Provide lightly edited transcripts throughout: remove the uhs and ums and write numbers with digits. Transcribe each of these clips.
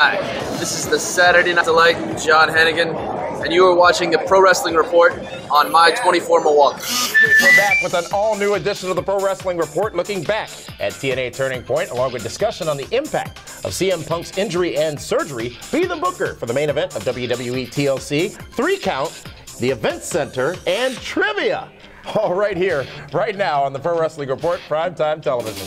Hi, this is the Saturday Night Delight, John Hennigan, and you are watching the Pro Wrestling Report on My 24 Milwaukee. We're back with an all-new edition of the Pro Wrestling Report, looking back at TNA Turning Point, along with discussion on the impact of CM Punk's injury and surgery. Be the booker for the main event of WWE TLC, 3 Count, the Event Center, and trivia. All right here, right now on the Pro Wrestling Report, Primetime Television.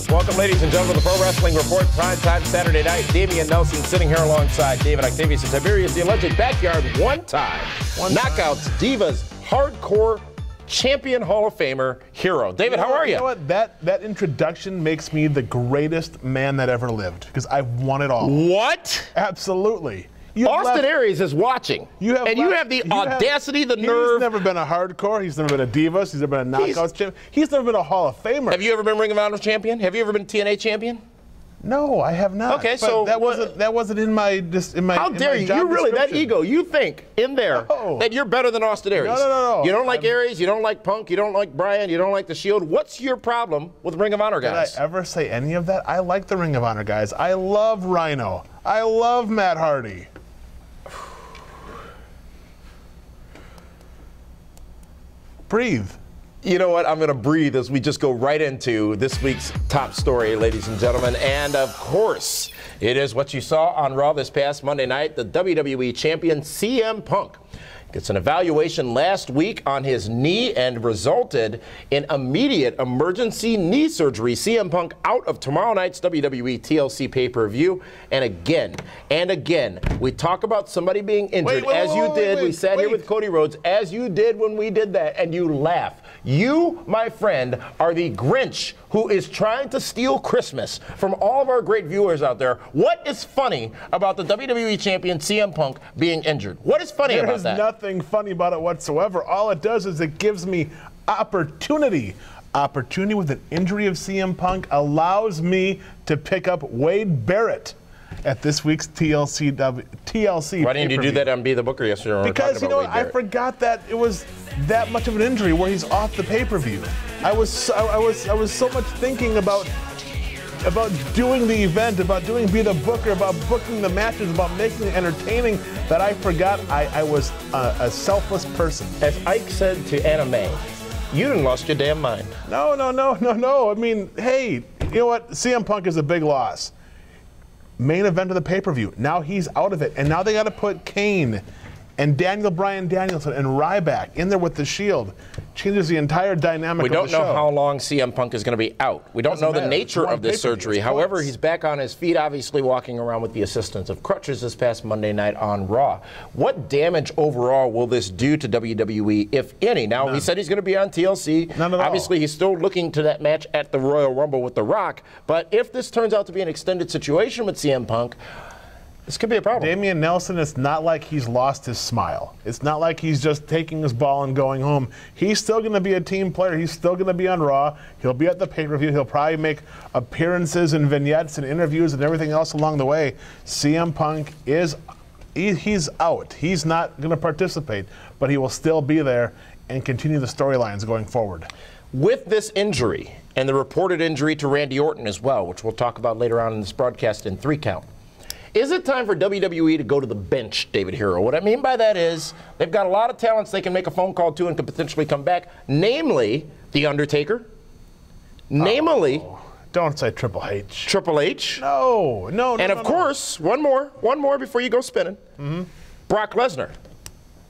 Welcome, ladies and gentlemen, to the Pro Wrestling Report, primetime Saturday night. Damian Nelson sitting here alongside David Octavius and Tiberius, the alleged backyard one-time Knockouts Divas Hardcore Champion Hall of Famer hero. David, how are you? You know what? That introduction makes me the greatest man that ever lived, because I've won it all. What? Absolutely. Austin Aries is watching, you have the audacity, the nerve. He's never been a hardcore. He's never been a Divas. He's never been a Knockouts champion. He's never been a Hall of Famer. Have you ever been Ring of Honor champion? Have you ever been TNA champion? No, I have not. Okay, but so that wasn't in my How dare you? You really, that ego, you think in there that you're better than Austin Aries. No. You don't like Aries, you don't like Punk, you don't like Bryan, you don't like the Shield. What's your problem with Ring of Honor guys? Did I ever say any of that? I like the Ring of Honor guys. I love Rhino. I love Matt Hardy. Breathe. You know what? I'm going to breathe as we just go right into this week's top story, ladies and gentlemen. And of course, it is what you saw on Raw this past Monday night. The WWE Champion CM Punk gets an evaluation last week on his knee and resulted in immediate emergency knee surgery. CM Punk out of tomorrow night's WWE TLC pay-per-view. And again, we talk about somebody being injured, as you did. We sat here with Cody Rhodes, as you did when we did that, and you laugh. You, my friend, are the Grinch who is trying to steal Christmas from all of our great viewers out there. What is funny about the WWE Champion CM Punk being injured? What is funny about that? There's nothing funny about it whatsoever. All it does is it gives me opportunity. Opportunity with an injury of CM Punk allows me to pick up Wade Barrett at this week's TLC. Why didn't you do that on Be the Booker yesterday? Because, you know, I forgot that it was that much of an injury where he's off the pay-per-view. I was so much thinking about doing the event, about doing Be the Booker, about booking the matches, about making it entertaining, that I forgot I was a selfless person. As Ike said to Anna Mae, you done lost your damn mind. No. I mean, hey, you know what? CM Punk is a big loss. Main event of the pay-per-view. Now he's out of it, and now they got to put Kane and Daniel Bryan Danielson and Ryback in there with the Shield. Changes the entire dynamic of the show. We don't know how long CM Punk is going to be out. We don't know the nature of this surgery. However, he's back on his feet, obviously walking around with the assistance of crutches this past Monday night on Raw. What damage overall will this do to WWE, if any? Now, he said he's going to be on TLC. None at all. Obviously, he's still looking to that match at the Royal Rumble with The Rock. But if this turns out to be an extended situation with CM Punk, this could be a problem. Damian Nelson, it's not like he's lost his smile. It's not like he's just taking his ball and going home. He's still going to be a team player. He's still going to be on Raw. He'll be at the pay-per-view. He'll probably make appearances and vignettes and interviews and everything else along the way. CM Punk is he's out. He's not going to participate, but he will still be there and continue the storylines going forward. With this injury and the reported injury to Randy Orton as well, which we'll talk about later on in this broadcast in 3 Count, is it time for WWE to go to the bench, David Hero? What I mean by that is they've got a lot of talents they can make a phone call to and could potentially come back, namely The Undertaker, namely... Don't say Triple H. Triple H. No. And of course, one more before you go spinning. Brock Lesnar.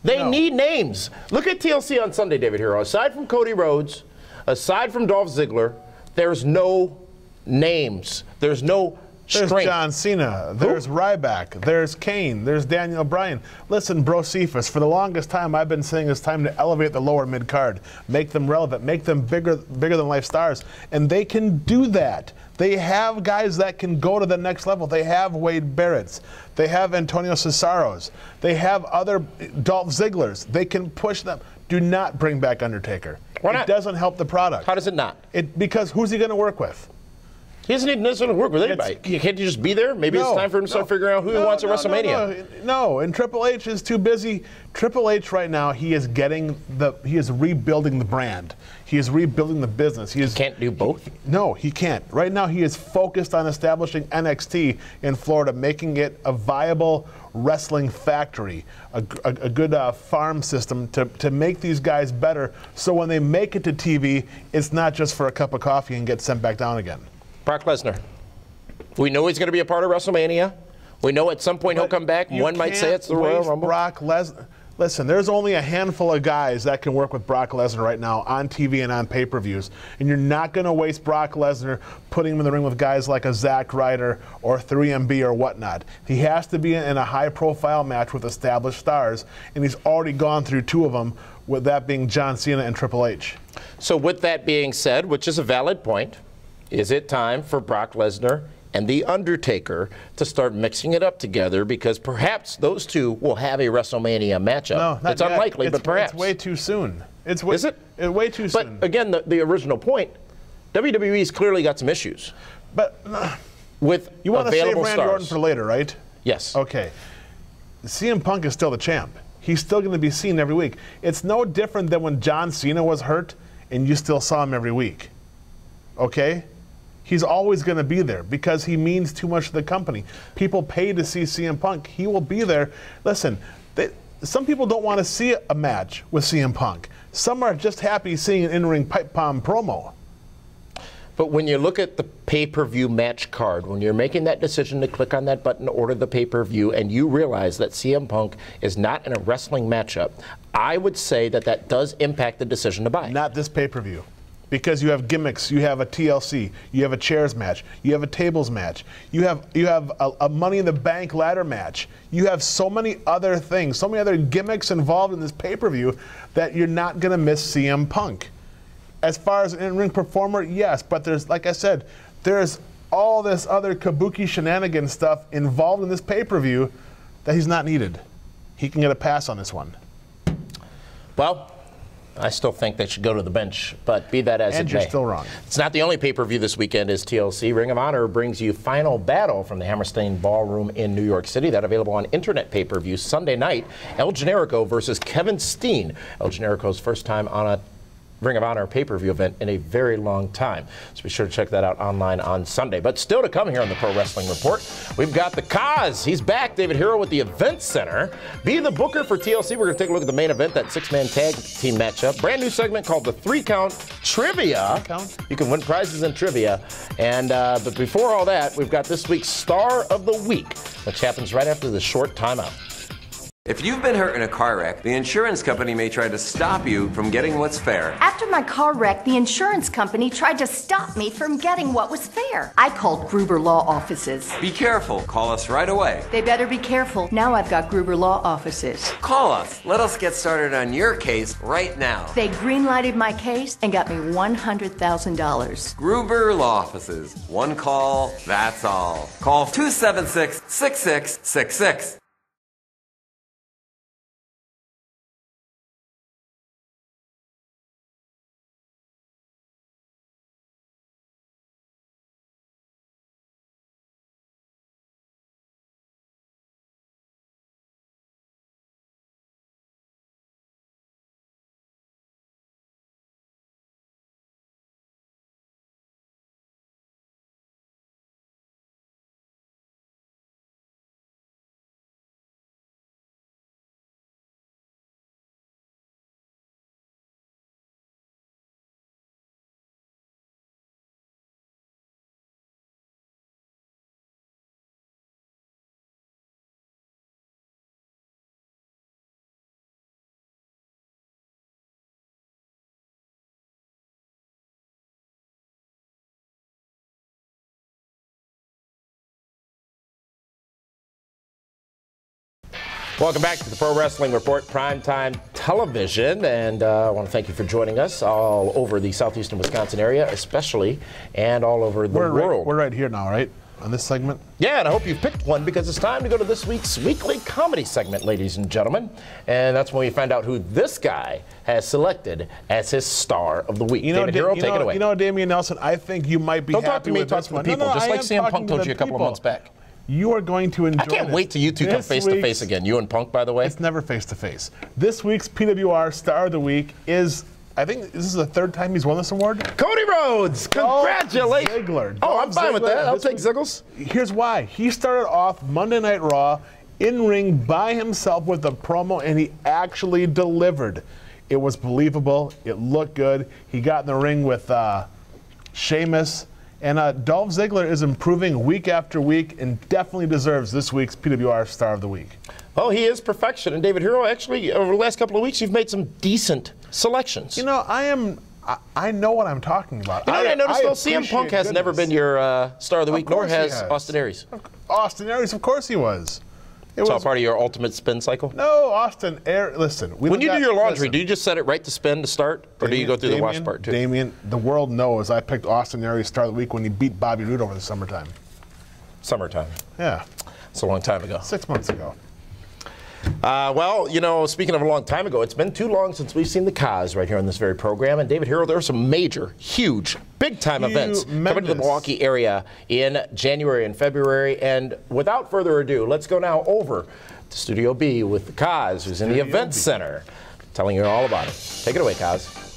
They need names. Look at TLC on Sunday, David Hero. Aside from Cody Rhodes, aside from Dolph Ziggler, there's no names. There's no There's strength. John Cena, there's Ryback, there's Kane, there's Daniel Bryan. Listen, Bro Cephas, for the longest time I've been saying it's time to elevate the lower mid-card, make them relevant, make them bigger than life stars, and they can do that. They have guys that can go to the next level. They have Wade Barrett's, they have Antonio Cesaro's, they have other Dolph Zigglers. They can push them. Do not bring back Undertaker. Why not? It doesn't help the product. How does it not? Because who's he going to work with? He doesn't need necessarily work with anybody. Can't he just be there? Maybe it's time for him to start figuring out who he wants at WrestleMania. No, and Triple H is too busy. Triple H right now, he is rebuilding the brand. He is rebuilding the business. He can't do both? No, he can't. Right now, he is focused on establishing NXT in Florida, making it a viable wrestling factory, a good farm system to make these guys better, so when they make it to TV, it's not just for a cup of coffee and get sent back down again. Brock Lesnar. We know he's going to be a part of WrestleMania. We know at some point he'll come back. One might say it's the Royal Rumble. Brock Lesnar. Listen, there's only a handful of guys that can work with Brock Lesnar right now on TV and on pay-per-views. And you're not going to waste Brock Lesnar putting him in the ring with guys like a Zack Ryder or 3MB or whatnot. He has to be in a high-profile match with established stars, and he's already gone through two of them, with that being John Cena and Triple H. So with that being said, which is a valid point, is it time for Brock Lesnar and The Undertaker to start mixing it up together, because perhaps those two will have a WrestleMania matchup? No, not it's yet. unlikely, but perhaps. It's way too soon. Is it? It's way too soon. But again, the original point, WWE's clearly got some issues. But with you want to save Randy stars. Orton for later, right? Yes. Okay. CM Punk is still the champ. He's still going to be seen every week. It's no different than when John Cena was hurt and you still saw him every week. Okay? He's always going to be there because he means too much to the company. People pay to see CM Punk. He will be there. Listen, some people don't want to see a match with CM Punk. Some are just happy seeing an in-ring pipe bomb promo. But when you look at the pay-per-view match card, when you're making that decision to click on that button to order the pay-per-view, and you realize that CM Punk is not in a wrestling matchup, I would say that that does impact the decision to buy. Not this pay-per-view. Because you have gimmicks, you have a TLC, you have a chairs match, you have a tables match, you have a Money in the Bank ladder match. You have so many other things, so many other gimmicks involved in this pay-per-view that you're not going to miss CM Punk. As far as an in-ring performer, yes, but there's, like I said, there's all this other kabuki shenanigan stuff involved in this pay-per-view that he's not needed. He can get a pass on this one. Well, I still think they should go to the bench, but be that as it may. And you're still wrong. It's not the only pay-per-view this weekend is TLC. Ring of Honor brings you Final Battle from the Hammerstein Ballroom in New York City. That's available on internet pay-per-view Sunday night. El Generico versus Kevin Steen. El Generico's first time on a Ring of Honor pay-per-view event in a very long time. So be sure to check that out online on Sunday. But still to come here on the Pro Wrestling Report, we've got the Kaz. He's back, David Hero with the Event Center. Be the booker for TLC. We're going to take a look at the main event, that six-man tag team matchup. Brand new segment called the 3-Count Trivia. You can win prizes in trivia. And but before all that, we've got this week's Star of the Week, which happens right after the short timeout. If you've been hurt in a car wreck, the insurance company may try to stop you from getting what's fair. After my car wreck, the insurance company tried to stop me from getting what was fair. I called Gruber Law Offices. Be careful. Call us right away. They better be careful. Now I've got Gruber Law Offices. Call us. Let us get started on your case right now. They green-lighted my case and got me $100,000. Gruber Law Offices. One call, that's all. Call 276-6666. Welcome back to the Pro Wrestling Report, Primetime Television, and I want to thank you for joining us all over the southeastern Wisconsin area, especially, and all over the world. We're right here now, right? on this segment? Yeah, and I hope you've picked one because it's time to go to this week's weekly comedy segment, ladies and gentlemen. And that's when we find out who this guy has selected as his star of the week. David Hero, take it away. You know, Damian Nelson, I think you might be Don't happy talk to me, with talk this to the one. people, just like CM Punk told you a couple of months back. You are going to enjoy I can't wait till you two come face to face again. You and Punk, by the way. It's never face to face. This week's PWR Star of the Week is, I think this is the third time he's won this award. Cody Rhodes, congratulations. Ziggler. Oh, I'm fine with that. I'll take Ziggles. Here's why. He started off Monday Night Raw in ring by himself with a promo, and he actually delivered. It was believable. It looked good. He got in the ring with Sheamus. And Dolph Ziggler is improving week after week and definitely deserves this week's PWR Star of the Week. Well, he is perfection. And David Hero, actually, over the last couple of weeks, you've made some decent selections. You know, I know what I'm talking about. You know what I noticed, though? CM Punk has never been your Star of the Week, nor has Austin Aries. Austin Aries, of course he was. It's all part of your ultimate spin cycle? No, Austin Aries, listen. When you do your laundry, do you just set it right to spin to start? Or do you go through the wash part, too? Damian, the world knows I picked Austin Aries Star of the Week when he beat Bobby Roode over the summertime. Summertime. Yeah. It's a long time ago. 6 months ago. Well, you know, speaking of a long time ago, it's been too long since we've seen the Cause right here on this very program. And David Hero, there are some major, huge, big-time events coming to the Milwaukee area in January and February. And without further ado, let's go now over to Studio B with the Cause, who's in the Event Center, telling you all about it. Take it away, Cause.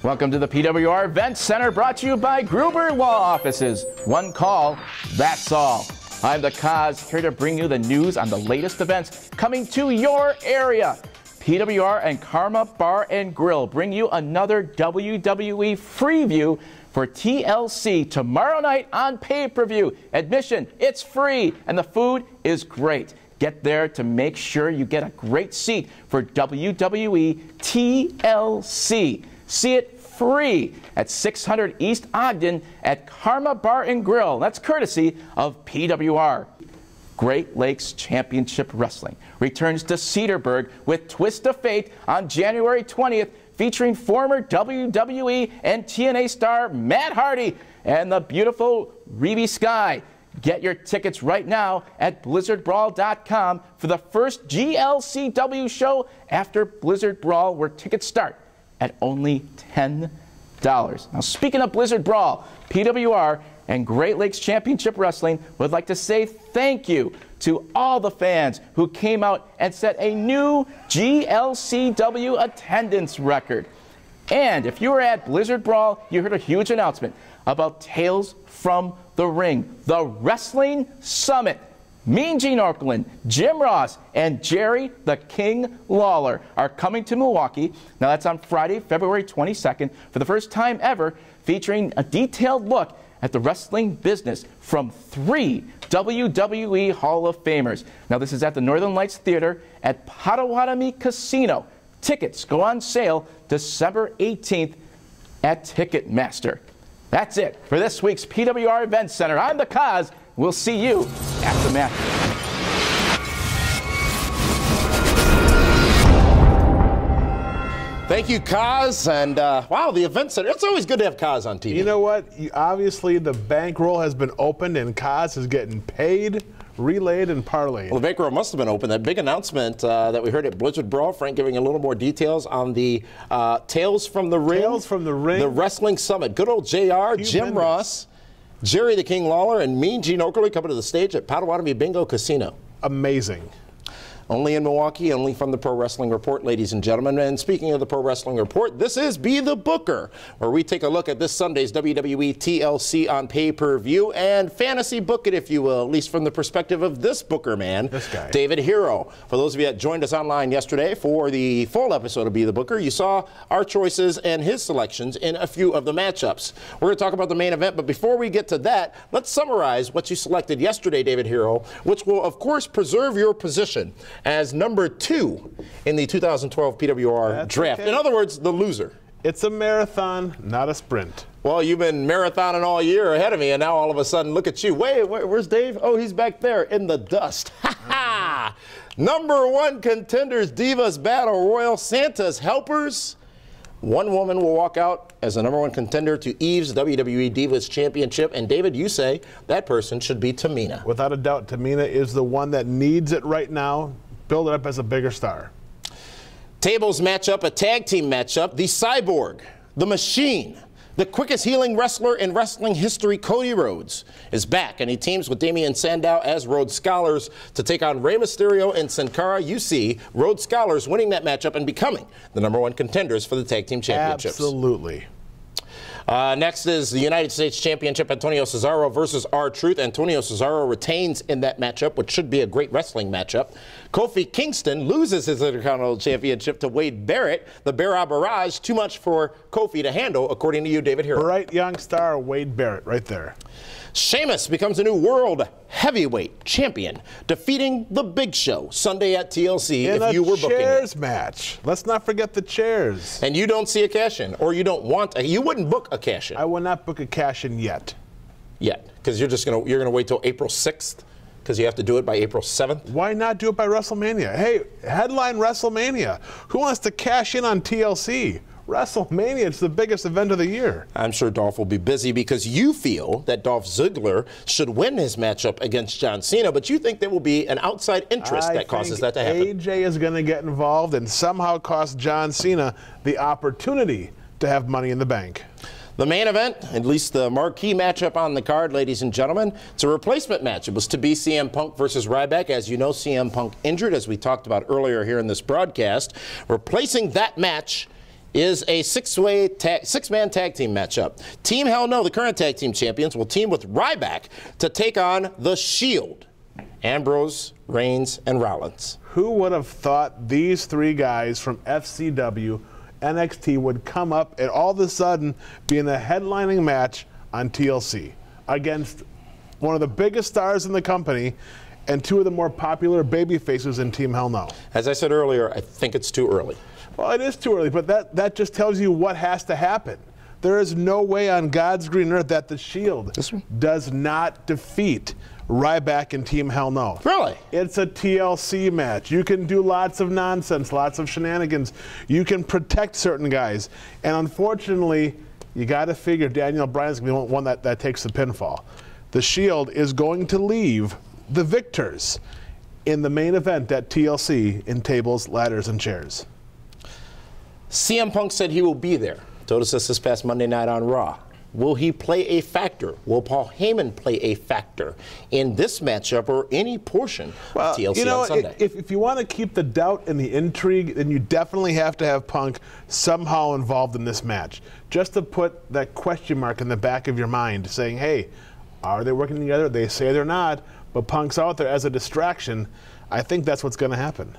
Welcome to the PWR Event Center, brought to you by Gruber Law Offices. One call, that's all. I'm the Cause, here to bring you the news on the latest events coming to your area. PWR and Karma Bar and Grill bring you another WWE Freeview for TLC tomorrow night on pay-per-view. Admission, it's free, and the food is great. Get there to make sure you get a great seat for WWE TLC. See it free at 600 East Ogden at Karma Bar and Grill. That's courtesy of PWR. Great Lakes Championship Wrestling returns to Cedarburg with Twist of Fate on January 20th, featuring former WWE and TNA star Matt Hardy and the beautiful Reby Sky. Get your tickets right now at blizzardbrawl.com for the first GLCW show after Blizzard Brawl, where tickets start at only $10. Now, speaking of Blizzard Brawl, PWR and Great Lakes Championship Wrestling would like to say thank you to all the fans who came out and set a new GLCW attendance record. And if you were at Blizzard Brawl, you heard a huge announcement about Tales from the Ring, the Wrestling Summit. Mean Gene Okerlund, Jim Ross, and Jerry the King Lawler are coming to Milwaukee. Now that's on Friday, February 22nd, for the first time ever, featuring a detailed look at the wrestling business from 3 WWE Hall of Famers. Now this is at the Northern Lights Theater at Potawatomi Casino. Tickets go on sale December 18th at Ticketmaster. That's it for this week's PWR Event Center. I'm the Cause. We'll see you at the match. Thank you, Kaz. And wow, the Event Center. It's always good to have Kaz on TV. You know what? Obviously, the bankroll has been opened and Kaz is getting paid, relayed, and parlayed. Well, the bankroll must have been open. That big announcement that we heard at Blizzard Brawl, Frank giving a little more details on the Tales from the Ring. Tales from the Ring. The Wrestling Summit. Good old JR, Jim Ross, Jerry the King Lawler, and Mean Gene Okerlund coming to the stage at Potawatomi Bingo Casino. Amazing. Only in Milwaukee, only from the Pro Wrestling Report, ladies and gentlemen. And speaking of the Pro Wrestling Report, this is Be the Booker, where we take a look at this Sunday's WWE TLC on pay-per-view and fantasy book it, if you will, at least from the perspective of this Booker man, this guy, David Hero. For those of you that joined us online yesterday for the full episode of Be the Booker, you saw our choices and his selections in a few of the matchups. We're going to talk about the main event, but before we get to that, let's summarize what you selected yesterday, David Hero, which will, of course, preserve your position as number 2 in the 2012 PWR draft. Okay. In other words, the loser. It's a marathon, not a sprint. Well, you've been marathoning all year ahead of me, and now all of a sudden, look at you. Wait, where's Dave? Oh, he's back there in the dust. Ha ha! Number 1 contenders, Divas Battle Royal, Santa's Helpers One woman will walk out as the #1 contender to Eve's WWE Divas Championship. And David, you say that person should be Tamina. Without a doubt, Tamina is the one that needs it right now. Build it up as a bigger star. Tables matchup, a tag team matchup. The Cyborg, the Machine, the quickest healing wrestler in wrestling history, Cody Rhodes, is back, and he teams with Damian Sandow as Rhodes Scholars to take on Rey Mysterio and Sin Cara. You see Rhodes Scholars winning that matchup and becoming the #1 contenders for the tag team championships. Absolutely. Next is the United States Championship, Antonio Cesaro versus R-Truth. Antonio Cesaro retains in that matchup, which should be a great wrestling matchup. Kofi Kingston loses his Intercontinental Championship to Wade Barrett. The Barra Barrage, too much for Kofi to handle, according to you, David Hero. Bright young star, Wade Barrett, right there. Sheamus becomes a new World Heavyweight Champion, defeating The Big Show Sunday at TLC In if you were booking it. a chairs match. Let's not forget the chairs. And you don't see a cash-in, or you don't want you wouldn't book a cash-in. I will not book a cash-in yet. Yet, because you're gonna wait till April 6th, because you have to do it by April 7th. Why not do it by WrestleMania? Hey, headline WrestleMania. Who wants to cash in on TLC? WrestleMania, it's the biggest event of the year. I'm sure Dolph will be busy because you feel that Dolph Ziggler should win his matchup against John Cena, but you think there will be an outside interest that causes that to happen. AJ is going to get involved and somehow cost John Cena the opportunity to have Money in the Bank. The main event, at least the marquee matchup on the card, ladies and gentlemen, it's a replacement match. It was to be CM Punk versus Ryback. As you know, CM Punk injured, as we talked about earlier here in this broadcast. Replacing that match is a six-man tag team matchup. Team Hell No, the current tag team champions, will team with Ryback to take on The Shield, Ambrose, Reigns, and Rollins. Who would have thought these three guys from FCW, NXT would come up and all of a sudden be in a headlining match on TLC against one of the biggest stars in the company and two of the more popular baby faces in Team Hell No? As I said earlier, I think it's too early. Well, it is too early, but that just tells you what has to happen. There is no way on God's green earth that the Shield does not defeat Ryback and Team Hell No. Really? It's a TLC match. You can do lots of nonsense, lots of shenanigans. You can protect certain guys. And unfortunately, you got to figure Daniel Bryan's going to be one that takes the pinfall. The Shield is going to leave the victors in the main event at TLC in tables, ladders, and chairs. CM Punk said he will be there. Told us this past Monday night on Raw. Will he play a factor? Will Paul Heyman play a factor in this matchup or any portion of TLC on Sunday? If you want to keep the doubt and the intrigue, then you definitely have to have Punk somehow involved in this match. Just to put that question mark in the back of your mind, saying, hey, are they working together? They say they're not, but Punk's out there as a distraction. I think that's what's going to happen.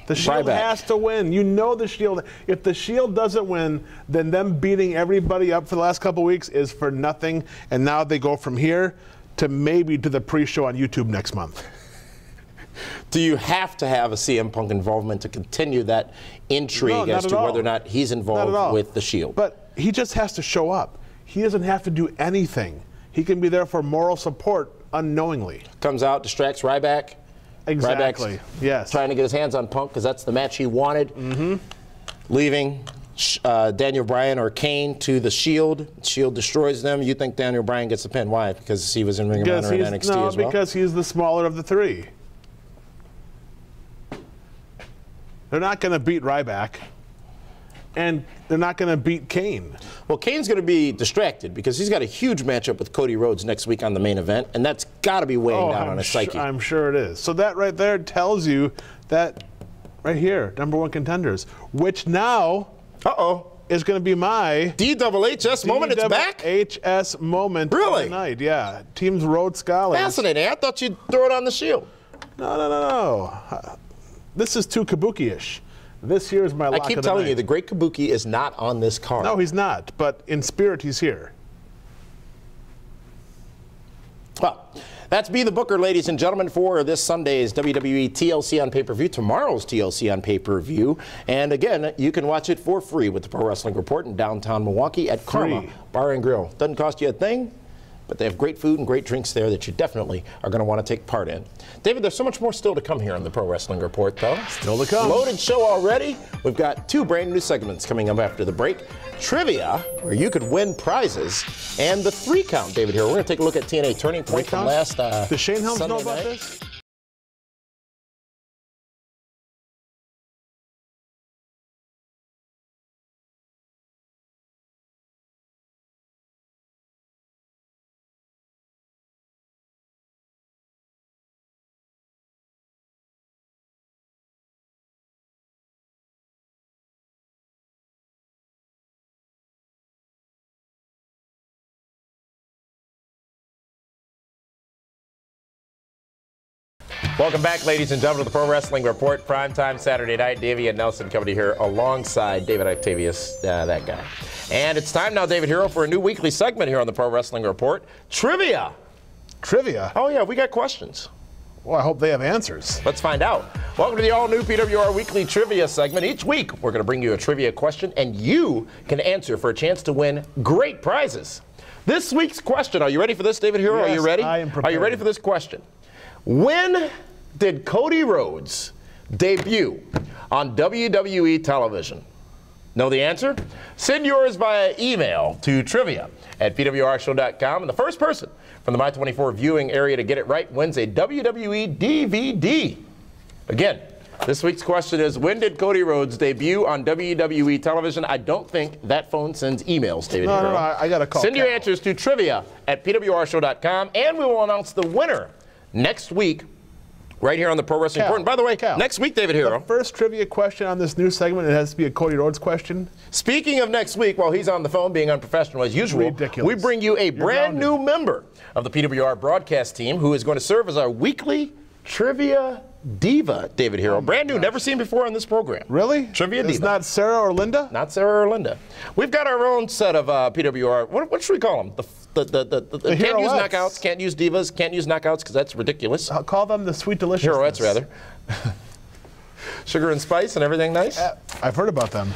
The Shield has to win. You know the Shield. If the Shield doesn't win, then them beating everybody up for the last couple of weeks is for nothing. And now they go from here to maybe to the pre-show on YouTube next month. Do you have to have a CM Punk involvement to continue that intrigue as to whether or not he's involved with the Shield? But he just has to show up. He doesn't have to do anything. He can be there for moral support unknowingly. Comes out, distracts Ryback. Exactly. Ryback's yes. trying to get his hands on Punk because that's the match he wanted. Leaving Daniel Bryan or Kane to the Shield. Shield destroys them. You think Daniel Bryan gets the pin? Why? Because he was in Ring of Honor and NXT as well? Because he's the smaller of the three. They're not going to beat Ryback. And they're not going to beat Kane. Well, Kane's going to be distracted because he's got a huge matchup with Cody Rhodes next week on the main event, and that's got to be weighing down on his psyche. I'm sure it is. So that right there tells you that right here, #1 contenders, which now is going to be my DHHS moment. It's back? HS moment really? of the night. Yeah. Teams Rhodes Scholars. Fascinating. I thought you'd throw it on the Shield. No. This is too kabuki-ish. This here is my lock of the night. I keep telling you, the Great Kabuki is not on this card. No, he's not. But in spirit, he's here. Well, that's Be the Booker, ladies and gentlemen, for this Sunday's WWE TLC on pay-per-view, tomorrow's TLC on pay-per-view. And again, you can watch it for free with the Pro Wrestling Report in downtown Milwaukee at Karma Bar and Grill. Doesn't cost you a thing, but they have great food and great drinks there that you definitely are going to want to take part in. David, there's so much more still to come here on the Pro Wrestling Report, though. Still to come. Loaded show already. We've got 2 brand new segments coming up after the break. Trivia, where you could win prizes, and the 3 count, David, here. We're going to take a look at TNA Turning Point from last Does Shane Helms Sunday know about night. this? Welcome back, ladies and gentlemen, to the Pro Wrestling Report. Primetime Saturday night. Davey and Nelson coming here alongside David Octavius, that guy. And it's time now, David Hero, for a new weekly segment here on the Pro Wrestling Report. Trivia. Trivia? Oh, yeah, we got questions. Well, I hope they have answers. Let's find out. Welcome to the all-new PWR Weekly Trivia segment. Each week, we're going to bring you a trivia question, and you can answer for a chance to win great prizes. This week's question, are you ready for this, David Hero? Yes, are you ready? I am prepared. Are you ready for this question? When did Cody Rhodes debut on WWE television? Know the answer? Send yours via email to trivia@pwrshow.com, and the first person from the My24 viewing area to get it right wins a WWE DVD. Again, this week's question is, when did Cody Rhodes debut on WWE television? I don't think that phone sends emails, David. No, I got a call. Send your answers to trivia@pwrshow.com, and we will announce the winner next week right here on the Pro Wrestling Report. And by the way, next week, David Hero. The first trivia question on this new segment, it has to be a Cody Rhodes question. Speaking of next week, while he's on the phone being unprofessional as usual, ridiculous. We bring you a brand new member of the PWR broadcast team who is going to serve as our weekly trivia diva, David Hero. Oh brand new, never seen before on this program. Really? Trivia diva. It's not Sarah or Linda? Not Sarah or Linda. We've got our own set of PWR. What should we call them? The can't use knockouts, can't use divas, can't use knockouts because that's ridiculous. I'll call them the sweet delicious. Heroettes, rather. Sugar and spice and everything nice? I've heard about them.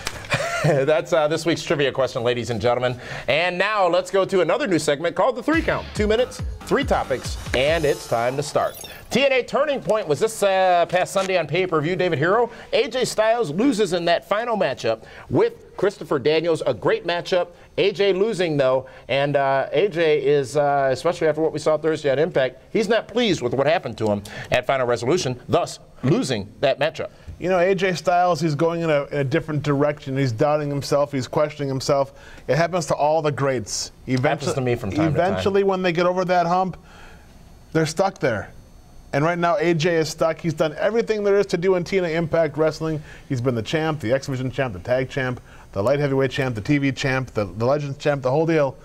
That's this week's trivia question, ladies and gentlemen. And now let's go to another new segment called the 3 Count. 2 minutes, 3 topics, and it's time to start. TNA Turning Point was this past Sunday on pay-per-view, David Hero. AJ Styles loses in that final matchup with Christopher Daniels. A great matchup. AJ losing, though, and AJ is, especially after what we saw Thursday at Impact, he's not pleased with what happened to him at Final Resolution, thus losing that matchup. You know, AJ Styles, he's going in a different direction. He's doubting himself. He's questioning himself. It happens to all the greats. Happens to me from time to time. Eventually, when they get over that hump, they're stuck there. And right now, AJ is stuck. He's done everything there is to do in TNA Impact Wrestling. He's been the champ, the X Division champ, the tag champ, the light heavyweight champ, the TV champ, the Legends champ, the whole deal.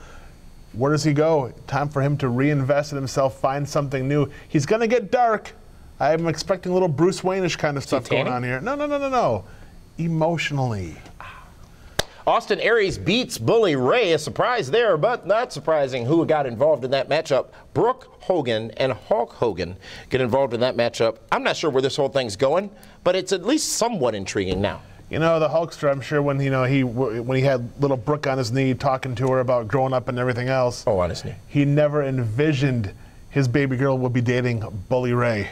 Where does he go? Time for him to reinvest in himself, find something new. He's going to get dark. I'm expecting a little Bruce Wayne-ish kind of stuff going on here. No. Emotionally. Austin Aries beats Bully Ray. A surprise there, but not surprising who got involved in that matchup. Brooke Hogan and Hulk Hogan get involved in that matchup. I'm not sure where this whole thing's going, but it's at least somewhat intriguing now. You know, the Hulkster, I'm sure when when he had little Brooke on his knee talking to her about growing up and everything else. Oh, on his knee. He never envisioned his baby girl would be dating Bully Ray.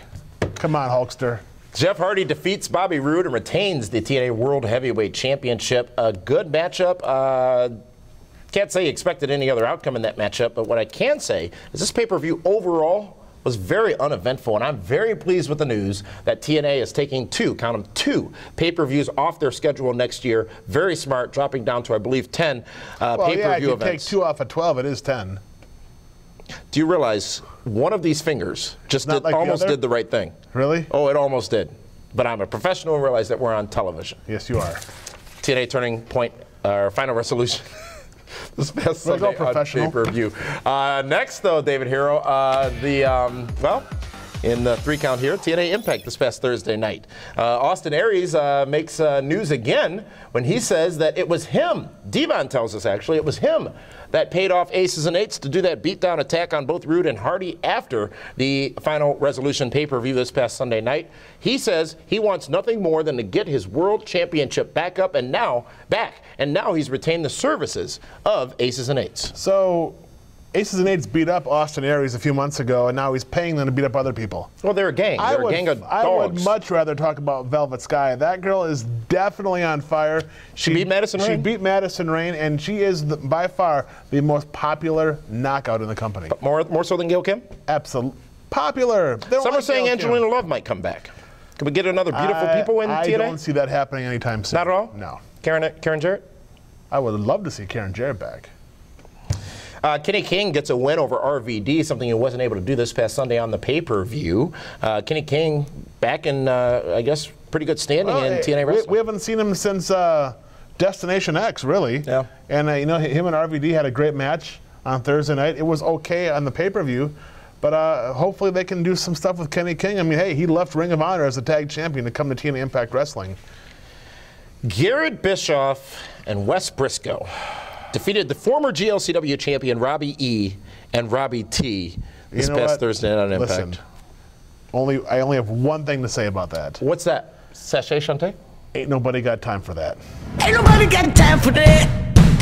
Come on, Hulkster. Jeff Hardy defeats Bobby Roode and retains the TNA World Heavyweight Championship. A good matchup. Can't say you expected any other outcome in that matchup, but what I can say is this pay-per-view overall was very uneventful, and I'm very pleased with the news that TNA is taking 2 pay-per-views off their schedule next year. Very smart, dropping down to, I believe, 10 pay-per-view events. Take 2 off of 12, it is 10. Do you realize one of these fingers just almost did the right thing? Really? Oh, it almost did. But I'm a professional and realize that we're on television. Yes, you are. TNA Turning Point, Final Resolution. This past Sunday on pay-per-view. Next, though, David Hero, in the 3 count here, TNA Impact this past Thursday night. Austin Aries makes news again when he says that it was him, Devon tells us actually, it was him that paid off Aces and Eights to do that beatdown attack on both Roode and Hardy after the Final Resolution pay-per-view this past Sunday night. He says he wants nothing more than to get his world championship back, and now he's retained the services of Aces and Eights. So Aces and Eights beat up Austin Aries a few months ago, and now he's paying them to beat up other people. Well, they're a gang. They're a gang of dogs. I would much rather talk about Velvet Sky. That girl is definitely on fire. She beat Madison Rain? She beat Madison Rain, and she is by far the most popular knockout in the company. But more so than Gail Kim? Absolutely. Popular. Some are saying Angelina Love might come back. Can we get another beautiful people in TNA? I don't see that happening anytime soon. Not at all? No. Karen Jarrett? I would love to see Karen Jarrett back. Kenny King gets a win over RVD, something he wasn't able to do this past Sunday on the pay-per-view. Kenny King back in, I guess, pretty good standing in TNA wrestling. We haven't seen him since Destination X, really. Yeah. And, you know, him and RVD had a great match on Thursday night. It was okay on the pay-per-view, but hopefully they can do some stuff with Kenny King. I mean, hey, he left Ring of Honor as a tag champion to come to TNA Impact Wrestling. Garrett Bischoff and Wes Briscoe defeated the former GLCW champion Robbie E. and Robbie T. this past Thursday night on Impact. Listen, I only have one thing to say about that. What's that? Sachet Shante? Ain't nobody got time for that. Ain't nobody got time for that.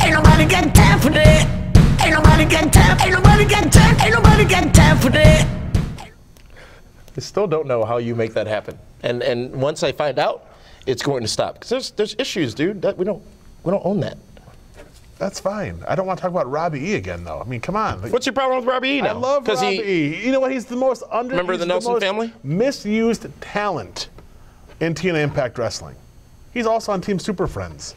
Ain't nobody got time for that. Ain't nobody got time. Ain't nobody got time. Ain't nobody got time for that. I still don't know how you make that happen. And once I find out, it's going to stop. Because there's issues, dude. That we don't own that. That's fine. I don't want to talk about Robbie E. again, though. I mean, come on. What's your problem with Robbie E. now? I love Robbie E. You know what? He's the most Remember the Nelson family? Misused talent in TNA Impact Wrestling. He's also on Team Super Friends.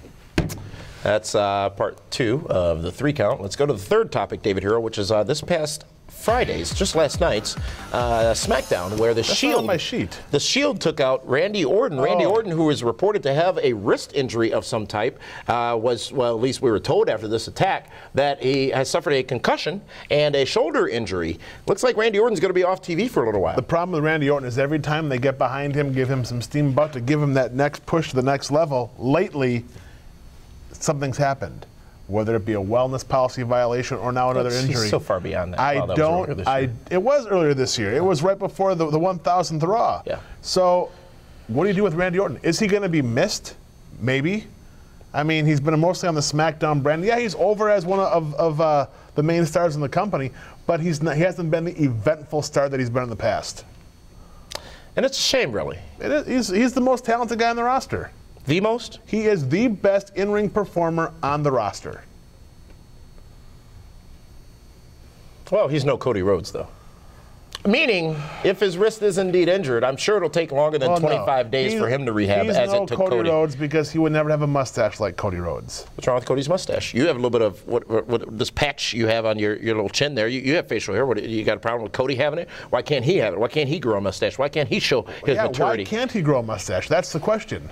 That's part 2 of the 3 count. Let's go to the third topic, David Hero, which is this past Friday's, just last night's SmackDown, where the Shield, on my sheet. The Shield took out Randy Orton. Randy Orton, who was reported to have a wrist injury of some type, was, well, at least we were told after this attack, that he has suffered a concussion and a shoulder injury. Looks like Randy Orton's going to be off TV for a little while. The problem with Randy Orton is every time they get behind him, give him some steam butt to give him that next push to the next level, lately, something's happened. Whether it be a wellness policy violation or now another injury. He's so far beyond that. It was earlier this year. It was right before the 1,000th Raw. Yeah. So, what do you do with Randy Orton? Is he going to be missed? Maybe. I mean, he's been mostly on the SmackDown brand. Yeah, he's over as one of the main stars in the company, but he hasn't been the eventful star that he's been in the past. And it's a shame, really. He's the most talented guy on the roster. The most? He is the best in-ring performer on the roster. Well, he's no Cody Rhodes, though. Meaning, if his wrist is indeed injured, I'm sure it'll take longer than 25 days for him to rehab, as it took Cody. He's no Cody Rhodes because he would never have a mustache like Cody Rhodes. What's wrong with Cody's mustache? You have a little bit of what this patch you have on your little chin there. You have facial hair. You got a problem with Cody having it? Why can't he have it? Why can't he grow a mustache? Why can't he show his maturity? Why can't he grow a mustache? That's the question.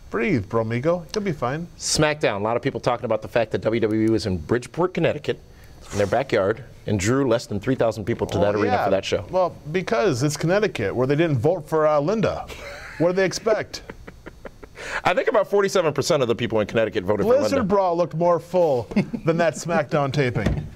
Breathe, Bromigo. You'll be fine. SmackDown. A lot of people talking about the fact that WWE was in Bridgeport, Connecticut, in their backyard, and drew less than 3,000 people to that arena for that show. Well, because it's Connecticut, where they didn't vote for Linda. What do they expect? I think about 47% of the people in Connecticut voted for Linda. Blizzard Brawl looked more full than that SmackDown taping.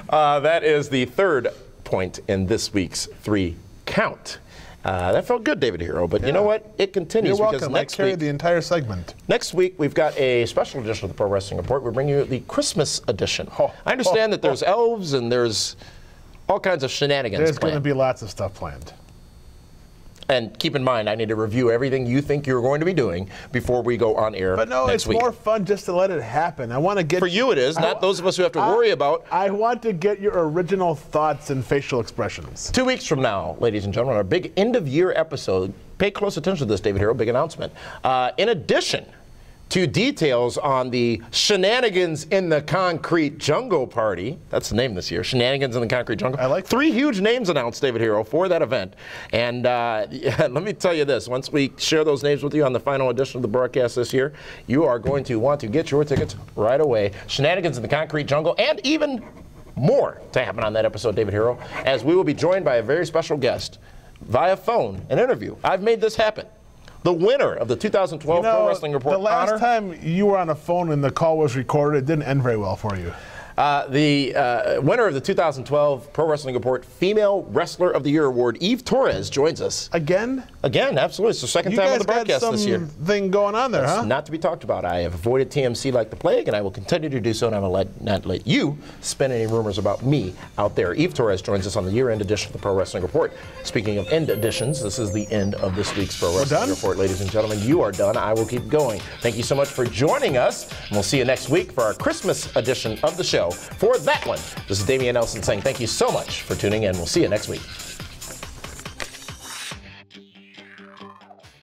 That is the third point in this week's 3 count. That felt good, David Hero, but you know what? It continues. You're welcome. Because next I carried week, the entire segment. Next week, we've got a special edition of the Pro Wrestling Report. We bring you the Christmas edition. I understand that there's elves and there's all kinds of shenanigans There's going to be lots of stuff planned. And keep in mind, I need to review everything you think you're going to be doing before we go on air But no, next week. It's more fun just to let it happen. I want to get... For you it is, not those of us who have to worry about... I want to get your original thoughts and facial expressions. 2 weeks from now, ladies and gentlemen, our big end-of-year episode. Pay close attention to this, David Hero, big announcement. In addition to details on the Shenanigans in the Concrete Jungle Party. That's the name this year, Shenanigans in the Concrete Jungle. I like that. 3 huge names announced, David Hero, for that event. And let me tell you this, once we share those names with you on the final edition of the broadcast this year, you are going to want to get your tickets right away. Shenanigans in the Concrete Jungle, and even more to happen on that episode, David Hero, as we will be joined by a very special guest via phone, an interview. I've made this happen. The winner of the 2012 Pro Wrestling Report the last honor. time you were on a phone and the call was recorded, it didn't end very well for you. The winner of the 2012 Pro Wrestling Report Female Wrestler of the Year Award, Eve Torres, joins us. Again? Again, absolutely. It's the second time on the broadcast this year. Thing going on there, huh? Not to be talked about. I have avoided TMC like the plague, and I will continue to do so, and I will not let you spin any rumors about me out there. Eve Torres joins us on the year-end edition of the Pro Wrestling Report. Speaking of end editions, this is the end of this week's Pro Wrestling Report, ladies and gentlemen. You are done. I will keep going. Thank you so much for joining us, and we'll see you next week for our Christmas edition of the show. For that one, this is Damian Nelson saying thank you so much for tuning in. We'll see you next week.